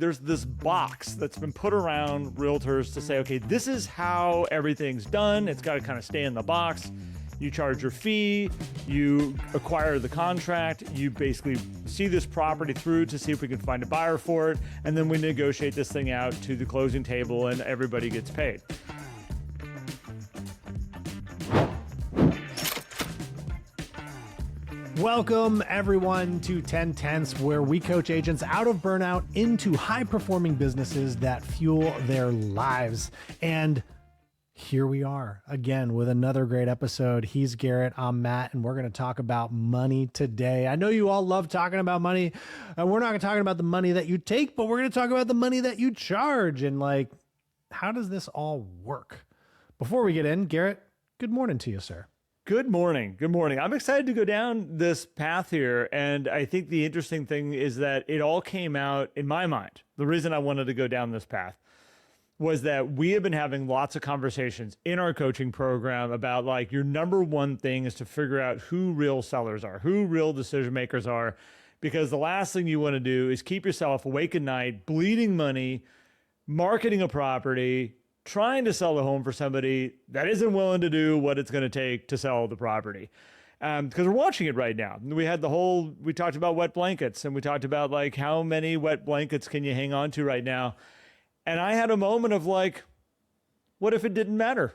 there's this box that's been put around realtors to say, okay, this is how everything's done. It's got to kind of stay in the box. You charge your fee, you acquire the contract, you basically see this property through to see if we can find a buyer for it, and then we negotiate this thing out to the closing table and everybody gets paid. Welcome everyone to 10 Tenths, where we coach agents out of burnout into high-performing businesses that fuel their lives. And here we are again with another great episode. He's Garrett, I'm Matt, and we're going to talk about money today. I know you all love talking about money. We're not going to talk about the money that you take, but we're going to talk about the money that you charge and how does this all work? Before we get in, Garrett, good morning to you, sir. Good morning. Good morning. I'm excited to go down this path here. And I think the interesting thing is that it all came out in my mind. The reason I wanted to go down this path was that we have been having lots of conversations in our coaching program about your number one thing is to figure out who real sellers are, who real decision makers are, because the last thing you want to do is keep yourself awake at night, bleeding money, marketing a property, trying to sell the home for somebody that isn't willing to do what it's going to take to sell the property. Because we're watching it right now. We talked about wet blankets, and we talked about how many wet blankets can you hang on to right now? And I had a moment of what if it didn't matter?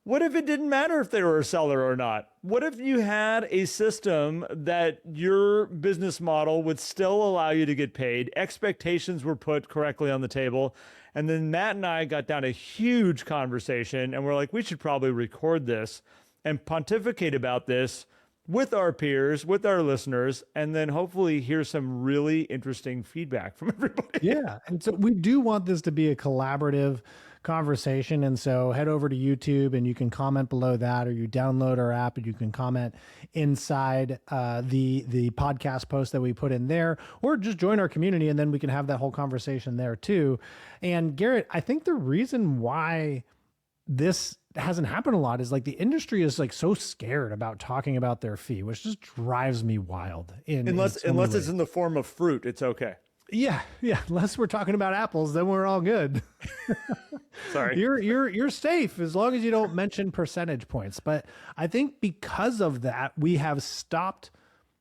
What if it didn't matter if they were a seller or not? What if you had a system that your business model would still allow you to get paid, expectations were put correctly on the table, and then Matt and I got down a huge conversation, and we're like, we should probably record this and pontificate about this with our peers, with our listeners, and then hopefully hear some really interesting feedback from everybody. Yeah. And so we do want this to be a collaborative conversation. And so head over to YouTube and you can comment below that, or you download our app and you can comment inside the podcast post that we put in there, or just join our community and then we can have that whole conversation there too. And Garrett, I think the reason why this hasn't happened a lot is the industry is so scared about talking about their fee, which just drives me wild. Unless it's in the form of fruit, it's okay. Yeah. Unless we're talking about apples, then we're all good. Sorry. You're safe as long as you don't mention percentage points. But I think because of that, we have stopped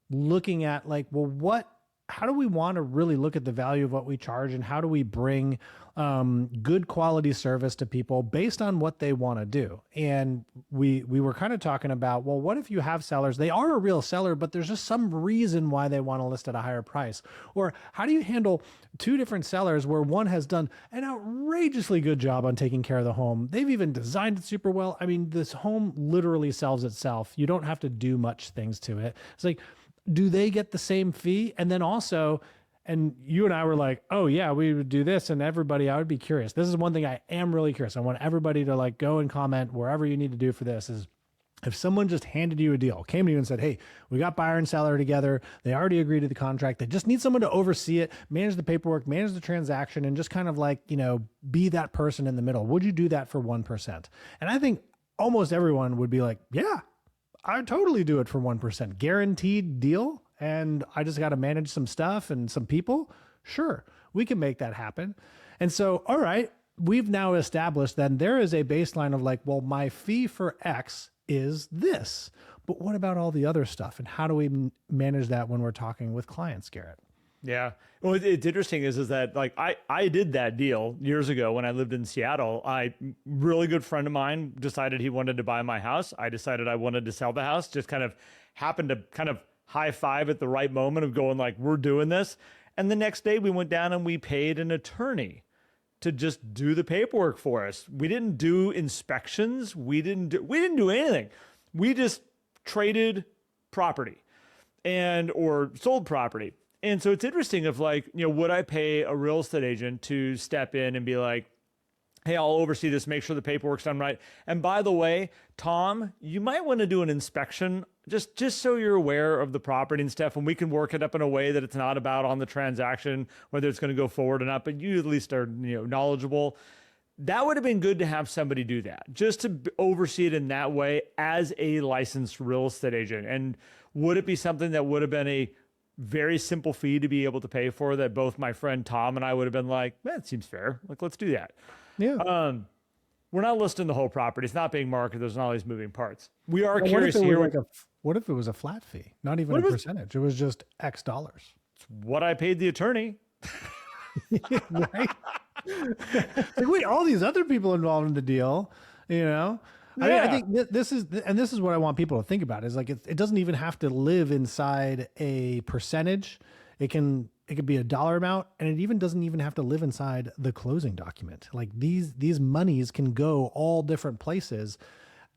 looking at how do we want to really look at the value of what we charge, and how do we bring good quality service to people based on what they want to do? And we were kind of talking about, well, what if you have sellers, they are a real seller, but there's just some reason why they want to list at a higher price? Or how do you handle two different sellers where one has done an outrageously good job on taking care of the home? They've even designed it super well. I mean, this home literally sells itself. You don't have to do much things to it. It's do they get the same fee? And then also, and you and I were like, oh yeah, we would do this. And everybody, I would be curious. This is one thing I am really curious. I want everybody to go and comment wherever you need to do for this is, if someone just handed you a deal, came to you and said, hey, we got buyer and seller together. They already agreed to the contract. They just need someone to oversee it, manage the paperwork, manage the transaction, and just kind of be that person in the middle. Would you do that for 1%? And I think almost everyone would be like, yeah, I totally do it for 1%. Guaranteed deal. And I just got to manage some stuff and some people. Sure, we can make that happen. And so, all right, we've now established that there is a baseline of well, my fee for X is this. But what about all the other stuff? And how do we manage that when we're talking with clients, Garrett? Yeah. Well, it's interesting is that I did that deal years ago when I lived in Seattle. Really good friend of mine decided he wanted to buy my house. I decided I wanted to sell the house. Just kind of happened to kind of high five at the right moment of going we're doing this. And the next day we went down and we paid an attorney to just do the paperwork for us. We didn't do inspections. We didn't do anything. We just traded property or sold property. And so it's interesting of would I pay a real estate agent to step in and be like, hey, I'll oversee this, make sure the paperwork's done right. And by the way, Tom, you might want to do an inspection just so you're aware of the property and stuff, and we can work it up in a way that it's not about on the transaction, whether it's going to go forward or not, but you at least are knowledgeable. That would have been good to have somebody do that, just to oversee it in that way as a licensed real estate agent. And would it be something that would have been a very simple fee to be able to pay for that both my friend Tom and I would have been like, man, it seems fair. Like, let's do that. Yeah. We're not listing the whole property. It's not being marketed. There's all these moving parts. We are But curious to hear what if it was a flat fee? Not even a percentage. It was just X dollars. what I paid the attorney. Right? Like, wait, all these other people involved in the deal, you know? I mean, I Yeah. think this is what I want people to think about is like, it doesn't even have to live inside a percentage. It can be a dollar amount, and it even doesn't even have to live inside the closing document. Like these monies can go all different places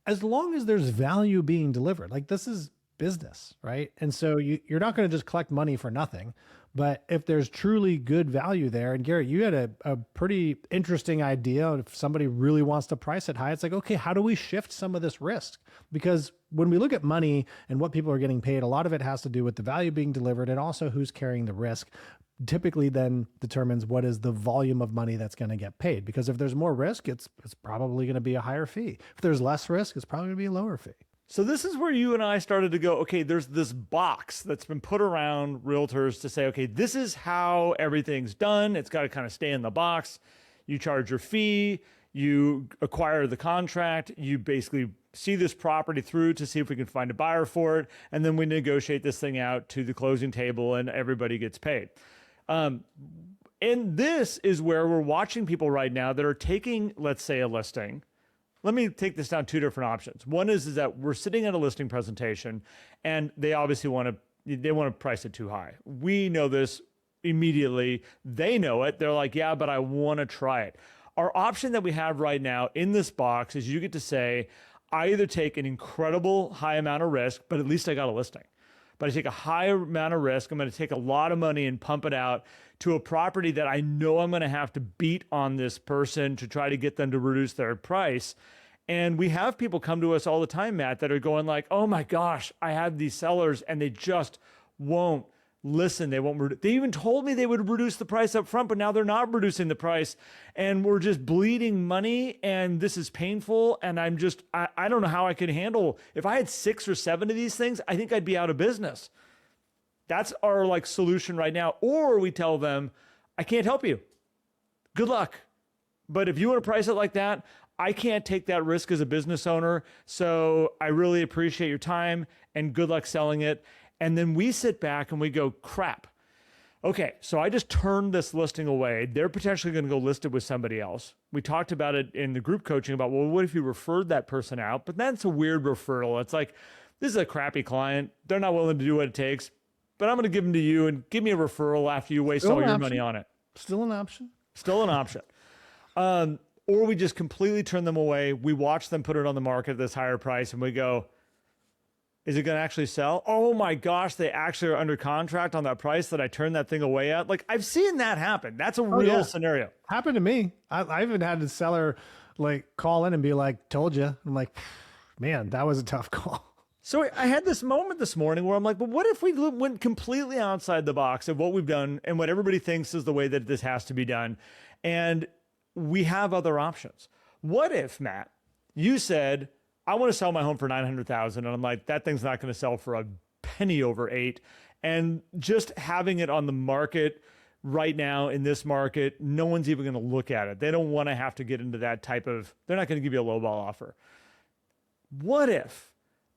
as long as there's value being delivered. Like, this is business, right? And so you're not going to just collect money for nothing. But if there's truly good value there, and Garrett, you had a pretty interesting idea. If somebody really wants to price it high, it's like, okay, how do we shift some of this risk? Because when we look at money and what people are getting paid, a lot of it has to do with the value being delivered and also who's carrying the risk. Typically then determines what is the volume of money that's going to get paid. Because if there's more risk, it's probably going to be a higher fee. If there's less risk, it's probably going to be a lower fee. So this is where you and I started to go, okay, there's this box that's been put around realtors to say, okay, this is how everything's done. It's got to kind of stay in the box. You charge your fee, you acquire the contract, you basically see this property through to see if we can find a buyer for it, and then we negotiate this thing out to the closing table and everybody gets paid. And this is where we're watching people right now that are taking, let's say, a listing. Let me take this down two different options. One is that we're sitting at a listing presentation and they obviously want to price it too high. We know this immediately. They know it. They're like, yeah, but I want to try it. Our option that we have right now in this box is you get to say, I either take an incredible high amount of risk, but at least I got a listing. But I take a high amount of risk. I'm going to take a lot of money and pump it out to a property that I know I'm going to have to beat on this person to try to get them to reduce their price. And we have people come to us all the time, Matt, that are going like, oh my gosh, I have these sellers and they just won't listen. They won't. They even told me they would reduce the price up front, but now they're not reducing the price. And we're just bleeding money and this is painful. And I don't know how I could handle. If I had 6 or 7 of these things, I think I'd be out of business. That's our like solution right now. Or we tell them, I can't help you. Good luck. But if you want to price it like that, I can't take that risk as a business owner. So I really appreciate your time and good luck selling it. And then we sit back and we go, crap. Okay, so I just turned this listing away. They're potentially going to go list it with somebody else. We talked about it in the group coaching about, well, what if you referred that person out? But that's a weird referral. It's like, this is a crappy client. They're not willing to do what it takes, but I'm going to give them to you and give me a referral after you waste all your money on it. Still an option. Still an option. Or we just completely turn them away. We watch them put it on the market at this higher price and we go, is it going to actually sell? Oh my gosh, they actually are under contract on that price that I turned that thing away at. Like, I've seen that happen. That's a real scenario. Happened to me. I even had the seller like call in and be like, told you. I'm like, man, that was a tough call. So I had this moment this morning where I'm like, but what if we went completely outside the box of what we've done and what everybody thinks is the way that this has to be done? And we have other options. What if, Matt, you said, I want to sell my home for $900,000, and I'm like, that thing's not going to sell for a penny over 8. And just having it on the market right now in this market, no one's even going to look at it. They don't want to have to get into that type of, they're not going to give you a lowball offer. What if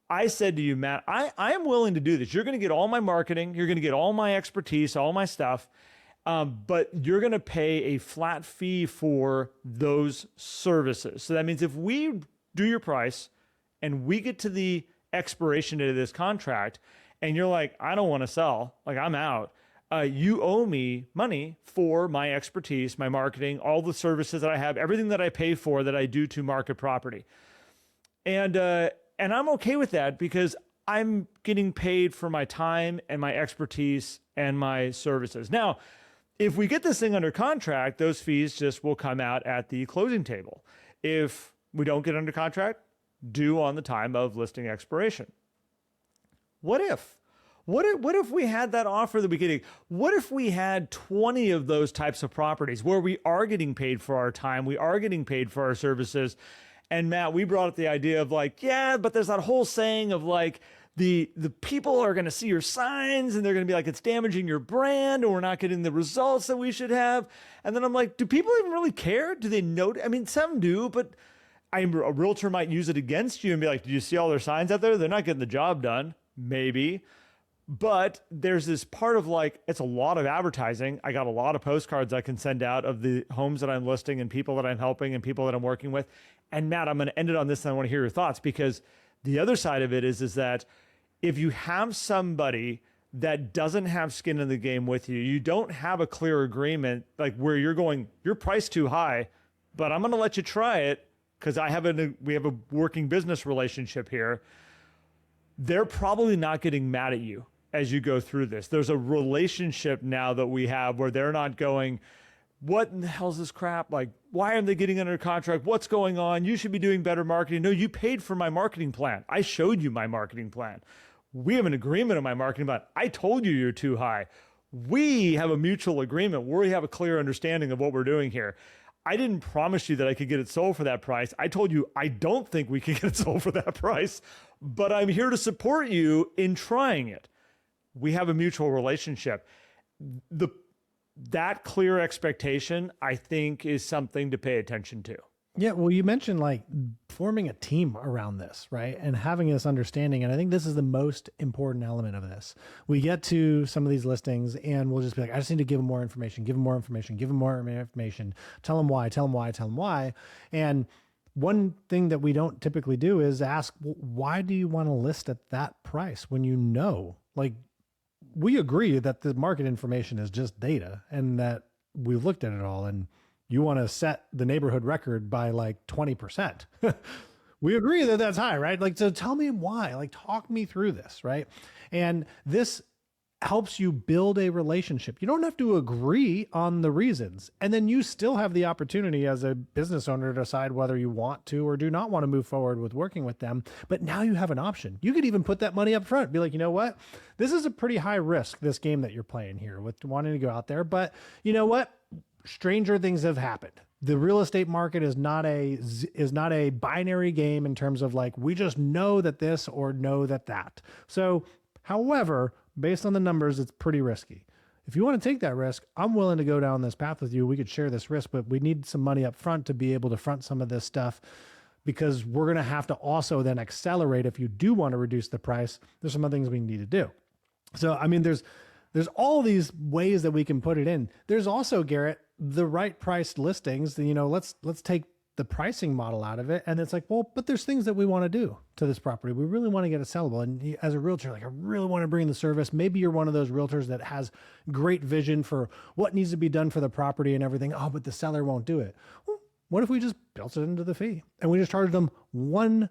I said to you, Matt, I am willing to do this. You're going to get all my marketing. You're going to get all my expertise, all my stuff. But you're going to pay a flat fee for those services. So that means if we do your price and we get to the expiration date of this contract and you're like, I don't want to sell, like I'm out, you owe me money for my expertise, my marketing, all the services that I have, everything that I pay for that I do to market property. And I'm okay with that because I'm getting paid for my time and my expertise and my services. Now, if we get this thing under contract, those fees just will come out at the closing table. If we don't get under contract, due on the time of listing expiration. What if? What if we had that offer at the beginning? What if we had 20 of those types of properties where we are getting paid for our time, we are getting paid for our services? And Matt, we brought up the idea of like, yeah, but there's that whole saying of like, the people are going to see your signs and they're going to be like, it's damaging your brand, or we're not getting the results that we should have. And then I'm like, do people even really care? Do they know? I mean, some do, but a realtor might use it against you and be like, did you see all their signs out there? They're not getting the job done. Maybe. But there's this part of like, it's a lot of advertising. I got a lot of postcards I can send out of the homes that I'm listing and people that I'm helping and people that I'm working with. And Matt, I'm going to end it on this and I want to hear your thoughts, because the other side of it is that if you have somebody that doesn't have skin in the game with you, you don't have a clear agreement, like where you're going, your price too high, but I'm going to let you try it because we have a working business relationship here. They're probably not getting mad at you as you go through this. There's a relationship now that we have where they're not going, what in the hell is this crap? Like, why aren't they getting under contract? What's going on? You should be doing better marketing. No, you paid for my marketing plan. I showed you my marketing plan. We have an agreement on my marketing plan. I told you you're too high. We have a mutual agreement where we have a clear understanding of what we're doing here. I didn't promise you that I could get it sold for that price. I told you I don't think we can get it sold for that price, but I'm here to support you in trying it. We have a mutual relationship. That clear expectation, I think, is something to pay attention to. Yeah, well, you mentioned like forming a team around this, right? And having this understanding. And I think this is the most important element of this. We get to some of these listings and we'll just be like, I just need to give them more information, give them more information, give them more information, tell them why, tell them why, tell them why. And one thing that we don't typically do is ask, well, why do you want to list at that price when you know, like, we agree that the market information is just data and that we looked at it all and you want to set the neighborhood record by like 20%. We agree that that's high, right? Like, so tell me why, like, talk me through this, right? And this helps you build a relationship. You don't have to agree on the reasons. And then you still have the opportunity as a business owner to decide whether you want to or do not want to move forward with working with them. But now you have an option. You could even put that money up front, be like, you know what? This is a pretty high risk, this game that you're playing here with wanting to go out there. But you know what? Stranger things have happened. The real estate market is not a binary game in terms of like, we just know that this or know that that. So, however, based on the numbers, it's pretty risky. If you want to take that risk, I'm willing to go down this path with you. We could share this risk, but we need some money up front to be able to front some of this stuff, because we're going to have to also then accelerate. If you do want to reduce the price, there's some other things we need to do. So, I mean, there's all these ways that we can put it in. There's also, Garrett, the right priced listings. You know, let's take the pricing model out of it. And it's like, well, but there's things that we want to do to this property. We really want to get it sellable. And as a realtor, like, I really want to bring the service. Maybe you're one of those realtors that has great vision for what needs to be done for the property and everything. Oh, but the seller won't do it. Well, what if we just built it into the fee and we just charged them $1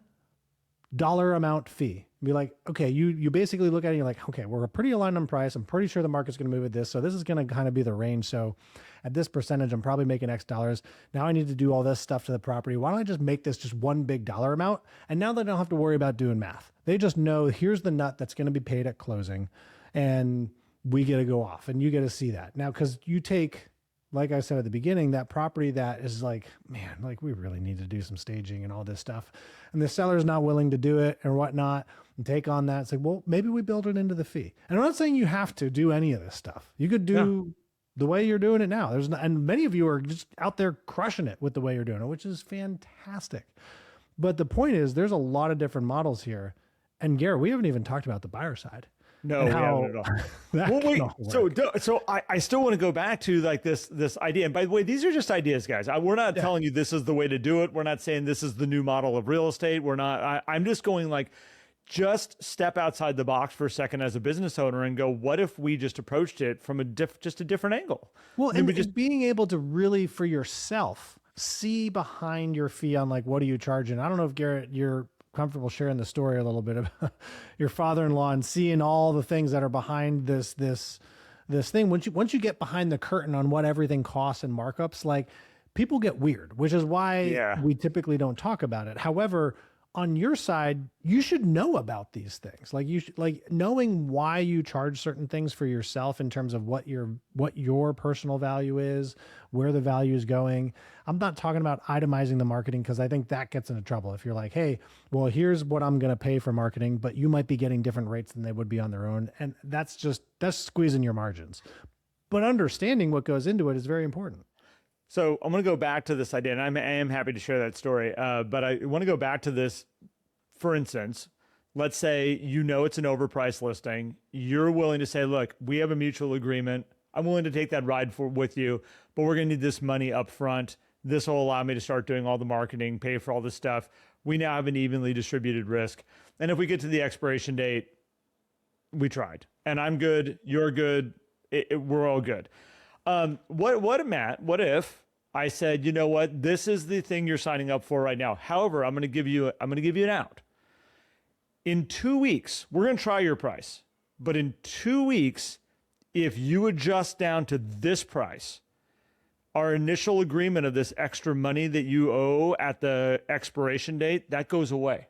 amount fee? Be like, okay, you basically look at it and you're like, okay, we're pretty aligned on price. I'm pretty sure the market's going to move at this. So this is going to kind of be the range. So at this percentage, I'm probably making X dollars. Now I need to do all this stuff to the property. Why don't I just make this just one big dollar amount? And now they don't have to worry about doing math. They just know here's the nut that's going to be paid at closing, and we get to go off and you get to see that. Now, because you take, like I said at the beginning, that property that is like, man, like, we really need to do some staging and all this stuff, and the seller's not willing to do it or whatnot, and take on that. It's like, well, maybe we build it into the fee. And I'm not saying you have to do any of this stuff. You could do the way you're doing it now. And many of you are just out there crushing it with the way you're doing it, which is fantastic. But the point is, there's a lot of different models here. And Garrett, we haven't even talked about the buyer side. No, we haven't at all. Well, wait, so I still want to go back to like this idea. And by the way, these are just ideas, guys. We're not telling you this is the way to do it. We're not saying this is the new model of real estate. We're not. I'm just going like, just step outside the box for a second as a business owner and go, what if we just approached it from just a different angle? Well, and just being able to really, for yourself, see behind your fee on like, what are you charging? I don't know if, Garrett, you're comfortable sharing the story a little bit about your father-in-law and seeing all the things that are behind this thing. Once you get behind the curtain on what everything costs and markups, like, people get weird, which is why we typically don't talk about it. However, on your side, you should know about these things. Like you should, like knowing why you charge certain things for yourself in terms of what your personal value is, where the value is going. I'm not talking about itemizing the marketing because I think that gets into trouble. If you're like, hey, well, here's what I'm going to pay for marketing, but you might be getting different rates than they would be on their own. And that's squeezing your margins. But understanding what goes into it is very important. So I'm going to go back to this idea, and I am happy to share that story. But I want to go back to this. For instance, let's say it's an overpriced listing. You're willing to say, look, we have a mutual agreement. I'm willing to take that ride with you, but we're going to need this money up front. This will allow me to start doing all the marketing, pay for all this stuff. We now have an evenly distributed risk. And if we get to the expiration date, we tried. And I'm good, you're good, we're all good. What if I said, you know what, this is the thing you're signing up for right now. However, I'm going to give you an out. In 2 weeks, we're going to try your price. But in 2 weeks, if you adjust down to this price, our initial agreement of this extra money that you owe at the expiration date, that goes away.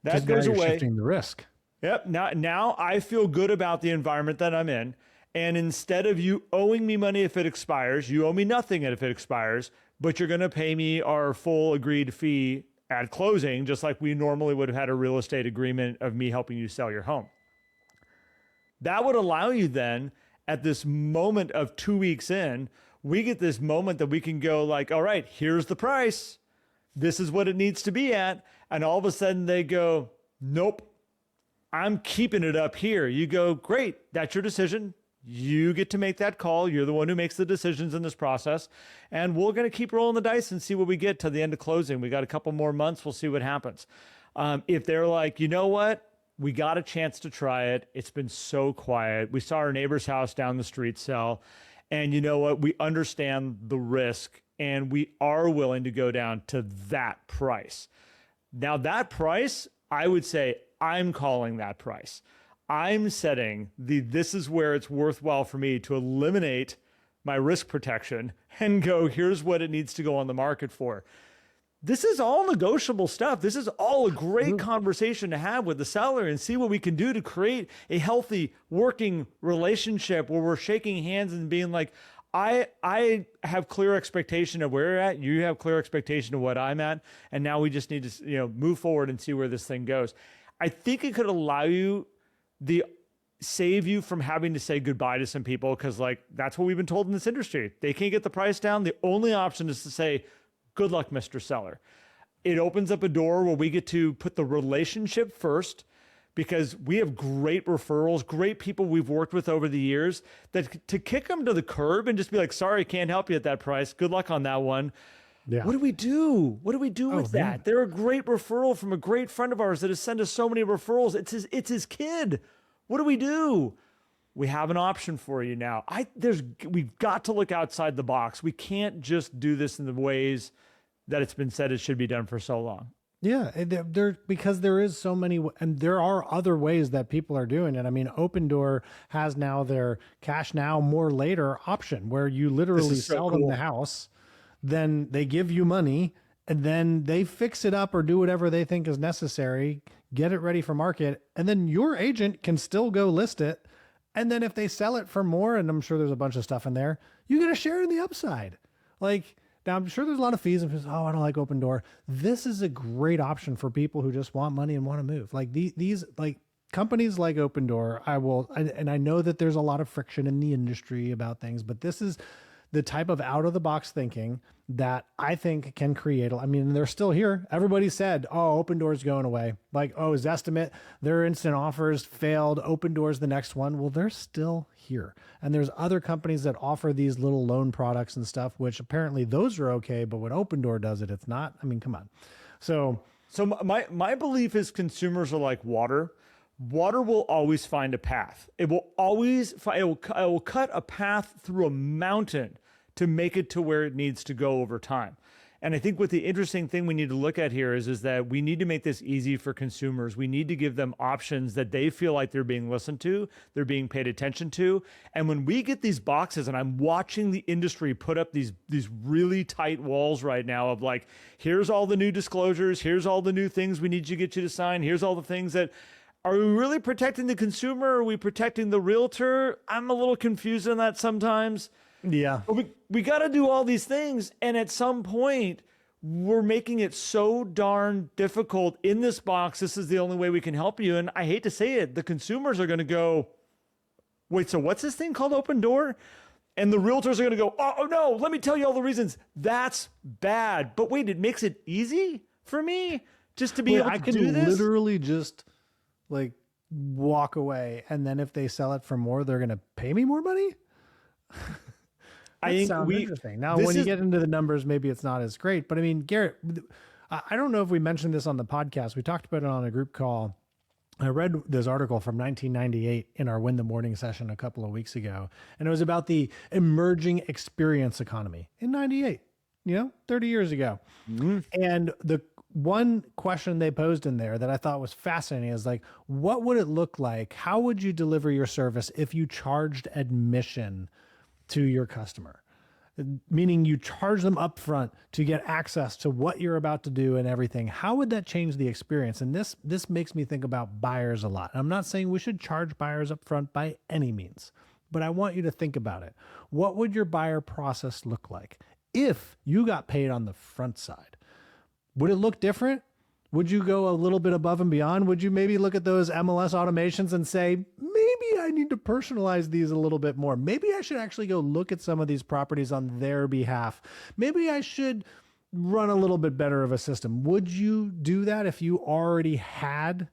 That goes away. Shifting the risk. Yep. Now I feel good about the environment that I'm in. And instead of you owing me money if it expires, you owe me nothing if it expires, but you're going to pay me our full agreed fee at closing, just like we normally would have had a real estate agreement of me helping you sell your home. That would allow you then, at this moment of 2 weeks in, we get this moment that we can go like, all right, here's the price. This is what it needs to be at. And all of a sudden they go, nope, I'm keeping it up here. You go, great, that's your decision. You get to make that call. You're the one who makes the decisions in this process. And we're going to keep rolling the dice and see what we get to the end of closing. We got a couple more months. We'll see what happens. If they're like, you know what? We got a chance to try it. It's been so quiet. We saw our neighbor's house down the street sell. And you know what? We understand the risk and we are willing to go down to that price. Now that price, I would say I'm calling that price. I'm setting this is where it's worthwhile for me to eliminate my risk protection and go, here's what it needs to go on the market for. This is all negotiable stuff. This is all a great conversation to have with the seller and see what we can do to create a healthy working relationship where we're shaking hands and being like, I have clear expectation of where you're at. You have clear expectation of what I'm at. And now we just need to, move forward and see where this thing goes. I think it could allow you save you from having to say goodbye to some people. Cause like, that's what we've been told in this industry. They can't get the price down. The only option is to say, good luck, Mr. Seller. It opens up a door where we get to put the relationship first because we have great referrals, great people we've worked with over the years that to kick them to the curb and just be like, sorry, can't help you at that price. Good luck on that one. Yeah. What do we do? What do we do with that? Man. They're a great referral from a great friend of ours that has sent us so many referrals. It's his kid. What do we do? We have an option for you now. We've got to look outside the box. We can't just do this in the ways that it's been said it should be done for so long. Yeah, because there is so many, and there are other ways that people are doing it. I mean, Opendoor has now their cash now, more later option where you literally sell them the house, then they give you money, and then they fix it up or do whatever they think is necessary, get it ready for market, and then your agent can still go list it. And then if they sell it for more, and I'm sure there's a bunch of stuff in there, you get a share in the upside. Like, now I'm sure there's a lot of fees and people, I don't like Opendoor. This is a great option for people who just want money and want to move. Like these like companies like Opendoor, I know that there's a lot of friction in the industry about things, but this is the type of out of the box thinking that I think can create, I mean, they're still here. Everybody said, oh, Opendoor's going away. Like, oh, Zestimate, their instant offers failed. Opendoor's the next one. Well, they're still here. And there's other companies that offer these little loan products and stuff, which apparently those are okay. But when Opendoor does it, it's not. I mean, come on. So my belief is consumers are like water. Water will always find a path. It will cut a path through a mountain to make it to where it needs to go over time. And I think what the interesting thing we need to look at here is that we need to make this easy for consumers. We need to give them options that they feel like they're being listened to, they're being paid attention to. And when we get these boxes, and I'm watching the industry put up these really tight walls right now of like, here's all the new disclosures, here's all the new things we need to get you to sign, here's all the things that, are we really protecting the consumer? Are we protecting the realtor? I'm a little confused on that sometimes. Yeah. But we got to do all these things. And at some point, we're making it so darn difficult in this box. This is the only way we can help you. And I hate to say it, the consumers are going to go, wait, so what's this thing called Open Door? And the realtors are going to go, oh no, let me tell you all the reasons. That's bad. But wait, it makes it easy for me just to be able to do this? I can literally just like walk away. And then if they sell it for more, they're going to pay me more money? That sounds interesting. Now, when you get into the numbers, maybe it's not as great. But I mean, Garrett, I don't know if we mentioned this on the podcast. We talked about it on a group call. I read this article from 1998 in our Win the Morning session a couple of weeks ago. And it was about the emerging experience economy in 98, 30 years ago. Mm-hmm. And the one question they posed in there that I thought was fascinating is like, what would it look like? How would you deliver your service if you charged admission to your customer? Meaning you charge them upfront to get access to what you're about to do and everything. How would that change the experience? And this makes me think about buyers a lot. I'm not saying we should charge buyers upfront by any means, but I want you to think about it. What would your buyer process look like if you got paid on the front side? Would it look different? Would you go a little bit above and beyond? Would you maybe look at those MLS automations and say, maybe I need to personalize these a little bit more. Maybe I should actually go look at some of these properties on their behalf. Maybe I should run a little bit better of a system. Would you do that if you already had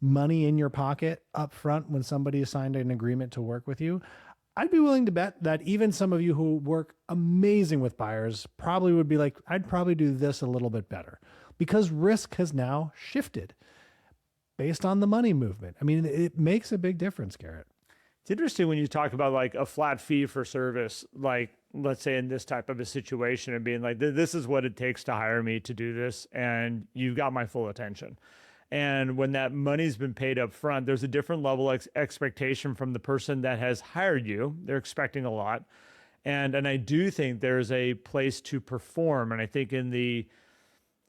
money in your pocket up front when somebody signed an agreement to work with you? I'd be willing to bet that even some of you who work amazing with buyers probably would be like, I'd probably do this a little bit better, because risk has now shifted based on the money movement. I mean, it makes a big difference, Garrett. It's interesting when you talk about like a flat fee for service, like let's say in this type of a situation, and being like, this is what it takes to hire me to do this, and you've got my full attention. And when that money's been paid up front, there's a different level of expectation from the person that has hired you. They're expecting a lot. And I do think there's a place to perform. And I think in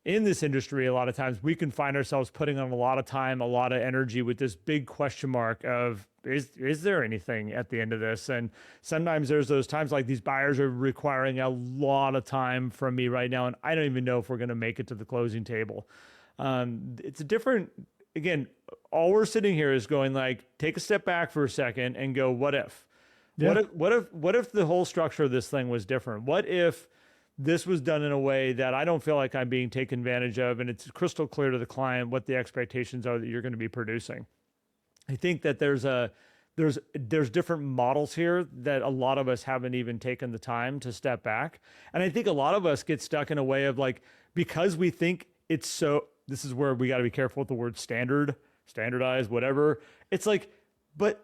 this industry, a lot of times we can find ourselves putting on a lot of time, a lot of energy with this big question mark of, is there anything at the end of this? And sometimes there's those times like these buyers are requiring a lot of time from me right now, and I don't even know if we're going to make it to the closing table. It's a different, again, all we're sitting here is going like, take a step back for a second and go, what if? Yeah. What if the whole structure of this thing was different? What if this was done in a way that I don't feel like I'm being taken advantage of, and it's crystal clear to the client what the expectations are that you're going to be producing? I think that there's different models here that a lot of us haven't even taken the time to step back. And I think a lot of us get stuck in a way of like, because we think it's so, this is where we got to be careful with the word standardized, whatever. It's like, but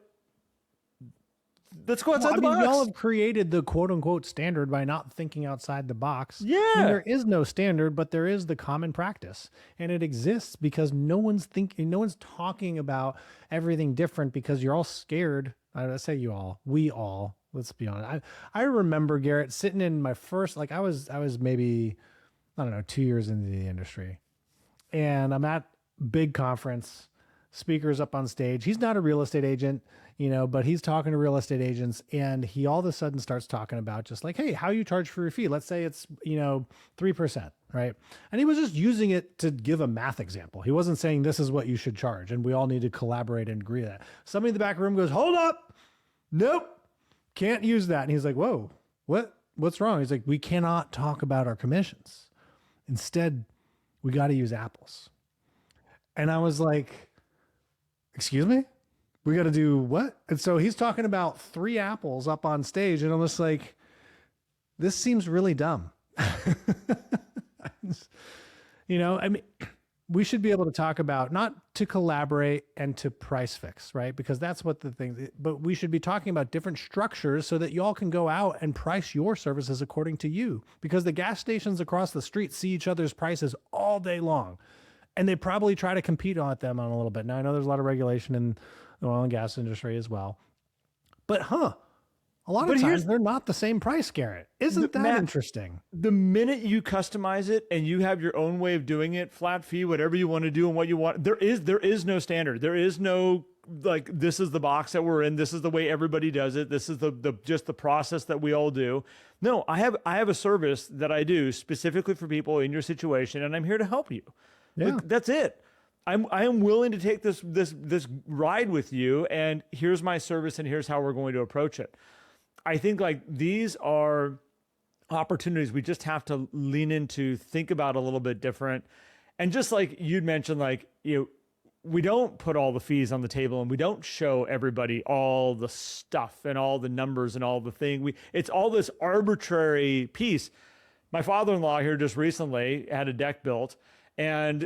let's go outside the box. Y'all have created the quote unquote standard by not thinking outside the box. Yeah. And there is no standard, but there is the common practice. And it exists because no one's talking about everything different because you're all scared. I say you all, we all, let's be honest. I remember, Garrett, sitting in my first, like I was maybe, I don't know, 2 years into the industry, and I'm at big conference, speakers up on stage. He's not a real estate agent, but he's talking to real estate agents, and he all of a sudden starts talking about just like, hey, how you charge for your fee. Let's say it's, 3%, right? And he was just using it to give a math example. He wasn't saying this is what you should charge, and we all need to collaborate and agree that. Somebody in the back room goes, hold up. Nope. Can't use that. And he's like, whoa, what's wrong? He's like, we cannot talk about our commissions. Instead, we got to use apples. And I was like, excuse me? We got to do what? And so he's talking about 3 apples up on stage. And I'm just like, this seems really dumb. I mean, we should be able to talk about, not to collaborate and to price fix, right? Because that's what the thing, but we should be talking about different structures so that y'all can go out and price your services according to you, because the gas stations across the street see each other's prices all day long, and they probably try to compete on them on a little bit. Now I know there's a lot of regulation in the oil and gas industry as well, but a lot of times they're not the same price, Garrett. Isn't that Matt, interesting? the minute you customize it and you have your own way of doing it, flat fee, whatever you want to do and what you want, there is no standard. There is no like, this is the box that we're in. This is the way everybody does it. This is the just the process that we all do. No, I have a service that I do specifically for people in your situation, and I'm here to help you. Yeah. Like, that's it. I am willing to take this ride with you, and here's my service, and here's how we're going to approach it. I think like these are opportunities we just have to lean into, think about a little bit different. And just like you'd mentioned, like, we don't put all the fees on the table and we don't show everybody all the stuff and all the numbers and all the thing. It's all this arbitrary piece. My father-in-law here just recently had a deck built, and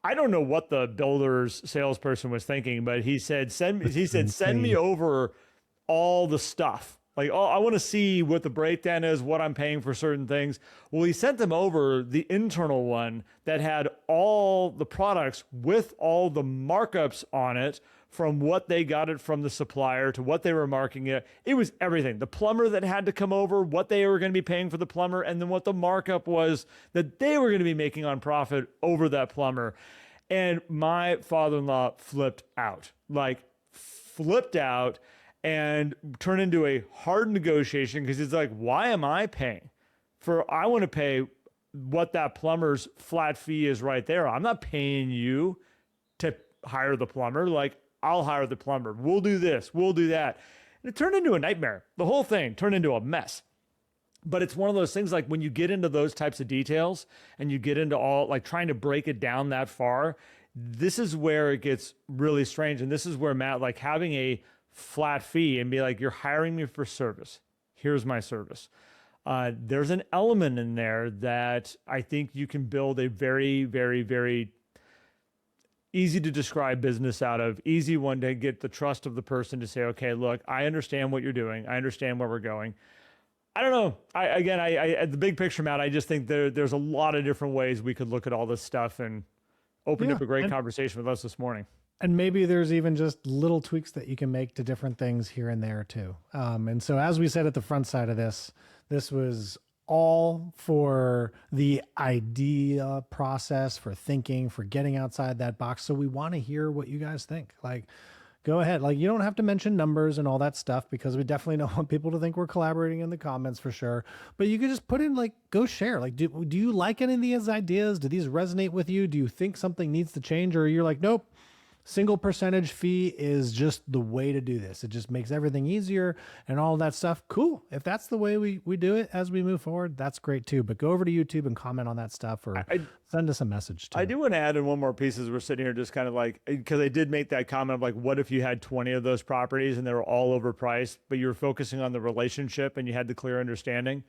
I don't know what the builder's salesperson was thinking, but he said, send me over all the stuff. Like, oh, I want to see what the breakdown is, what I'm paying for certain things. Well, he sent them over the internal one that had all the products with all the markups on it, from what they got it from the supplier to what they were marking it. It was everything. The plumber that had to come over, what they were going to be paying for the plumber, and then what the markup was that they were going to be making on profit over that plumber. And my father-in-law flipped out, and turn into a hard negotiation, because he's like, why am I paying I want to pay what that plumber's flat fee is right there. I'm not paying you to hire the plumber. Like, I'll hire the plumber. We'll do this. We'll do that. And it turned into a nightmare. The whole thing turned into a mess. But it's one of those things, like when you get into those types of details and you get into all like trying to break it down that far, this is where it gets really strange. And this is where, Matt, like having a flat fee and be like, you're hiring me for service. Here's my service. There's an element in there that I think you can build a very, very, very easy to describe business out of, easy one to get the trust of the person to say, okay, look, I understand what you're doing. I understand where we're going. I don't know. I the big picture, Matt, I just think there's a lot of different ways we could look at all this stuff, and opened up a great conversation with us this morning. And maybe there's even just little tweaks that you can make to different things here and there too. And so, as we said at the front side of this was all for the idea process, for thinking, for getting outside that box. So we want to hear what you guys think. Like, go ahead. Like, you don't have to mention numbers and all that stuff, because we definitely don't want people to think we're collaborating in the comments for sure. But you could just put in, like, go share. Like, do you like any of these ideas? Do these resonate with you? Do you think something needs to change? Or you're like, nope, single percentage fee is just the way to do this. It just makes everything easier and all that stuff. Cool. If that's the way we do it as we move forward, that's great too. But go over to YouTube and comment on that stuff, or send us a message too. I do want to add in one more piece as we're sitting here, just kind of like, because I did make that comment of like, what if you had 20 of those properties and they were all overpriced, but you're focusing on the relationship and you had the clear understanding?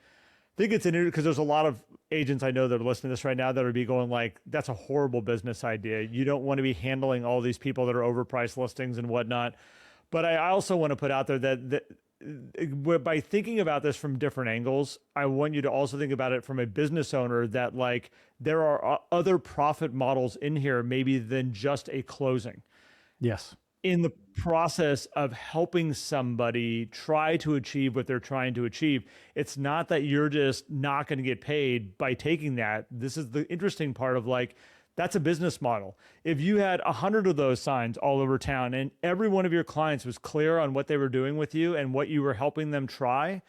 I think it's interesting because there's a lot of agents I know that are listening to this right now that would be going like, that's a horrible business idea. You don't want to be handling all these people that are overpriced listings and whatnot. But I also want to put out there that by thinking about this from different angles, I want you to also think about it from a business owner, that like there are other profit models in here, maybe than just a closing. Yes. In the process of helping somebody try to achieve what they're trying to achieve, it's not that you're just not going to get paid by taking that. This is the interesting part of like, that's a business model. If you had 100 of those signs all over town and every one of your clients was clear on what they were doing with you and what you were helping them try,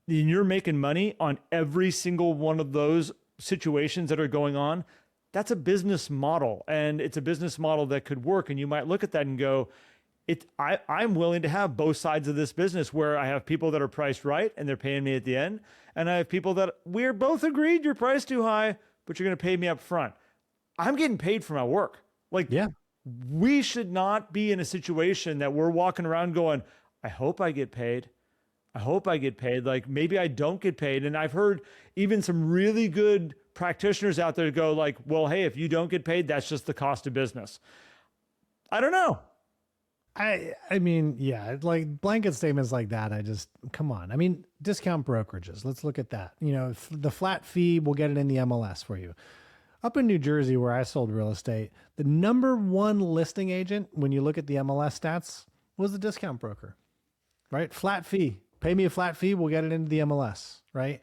you're making money on every single one of those situations that are going on. That's a business model, and it's a business model that could work. And you might look at that and go, I'm willing to have both sides of this business, where I have people that are priced right and they're paying me at the end. And I have people that we're both agreed you're priced too high, but you're going to pay me up front. I'm getting paid for my work. Like, yeah, we should not be in a situation that we're walking around going, I hope I get paid. I hope I get paid. Like maybe I don't get paid. And I've heard even some really good practitioners out there go like, well, hey, if you don't get paid, that's just the cost of business. I don't know. I mean, yeah, like blanket statements like that. Come on. I mean, discount brokerages. Let's look at that. You know, the flat fee, we'll get it in the MLS for you. Up in New Jersey, where I sold real estate, the number one listing agent, when you look at the MLS stats, was the discount broker, right? Flat fee. Pay me a flat fee, we'll get it into the MLS, right?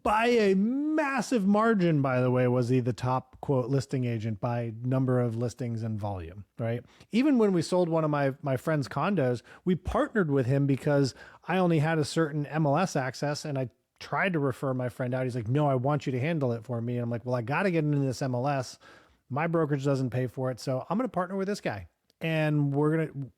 By a massive margin, by the way, was he the top quote listing agent by number of listings and volume, right? Even when we sold one of my friend's condos, we partnered with him because I only had a certain MLS access and I tried to refer my friend out. He's like, no, I want you to handle it for me. And I'm like, well, I got to get into this MLS. My brokerage doesn't pay for it. So I'm going to partner with this guy. And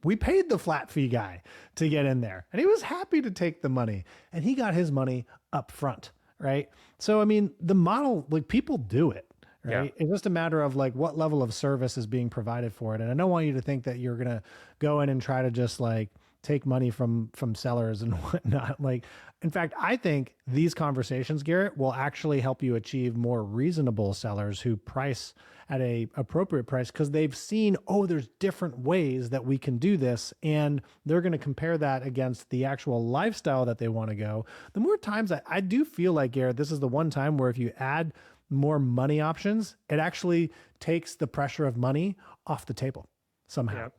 we paid the flat fee guy to get in there. And he was happy to take the money. And he got his money up front. Right. So, I mean, the model, like people do it, right? Yeah. It's just a matter of like what level of service is being provided for it. And I don't want you to think that you're going to go in and try to just like take money from sellers and whatnot. Like, in fact, I think these conversations, Garrett, will actually help you achieve more reasonable sellers who price at a appropriate price because they've seen, oh, there's different ways that we can do this. And they're going to compare that against the actual lifestyle that they want to go. The more times I do feel like, Garrett, this is the one time where if you add more money options, it actually takes the pressure of money off the table somehow. Yep.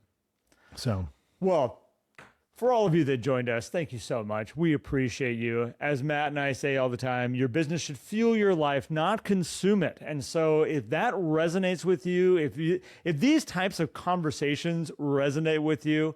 So, well, for all of you that joined us, thank you so much. We appreciate you. As Matt and I say all the time, your business should fuel your life, not consume it. And so if that resonates with you, if these types of conversations resonate with you,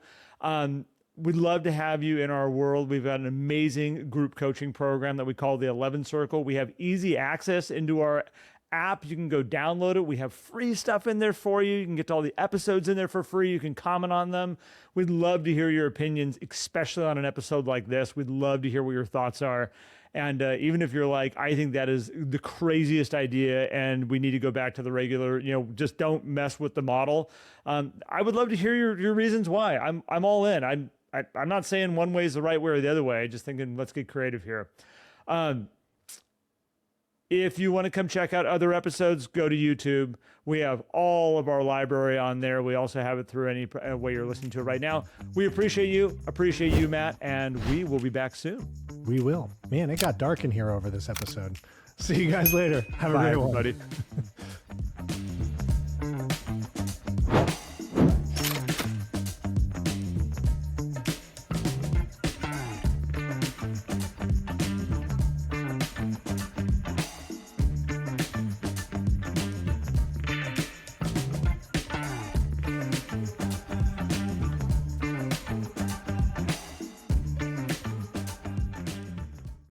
we'd love to have you in our world. We've got an amazing group coaching program that we call the 11 Circle. We have easy access into our app. You can go download it. We have free stuff in there for you. You can get all the episodes in there for free. You can comment on them. We'd love to hear your opinions, especially on an episode like this. We'd love to hear what your thoughts are. And even if you're like, I think that is the craziest idea and we need to go back to the regular, just don't mess with the model. I would love to hear your reasons why. I'm all in. I'm not saying one way is the right way or the other way. Just thinking, let's get creative here. If you want to come check out other episodes, go to YouTube. We have all of our library on there. We also have it through any way you're listening to it right now. We appreciate you, Matt, and we will be back soon. We will. Man, it got dark in here over this episode. See you guys later. Have a great one, everybody.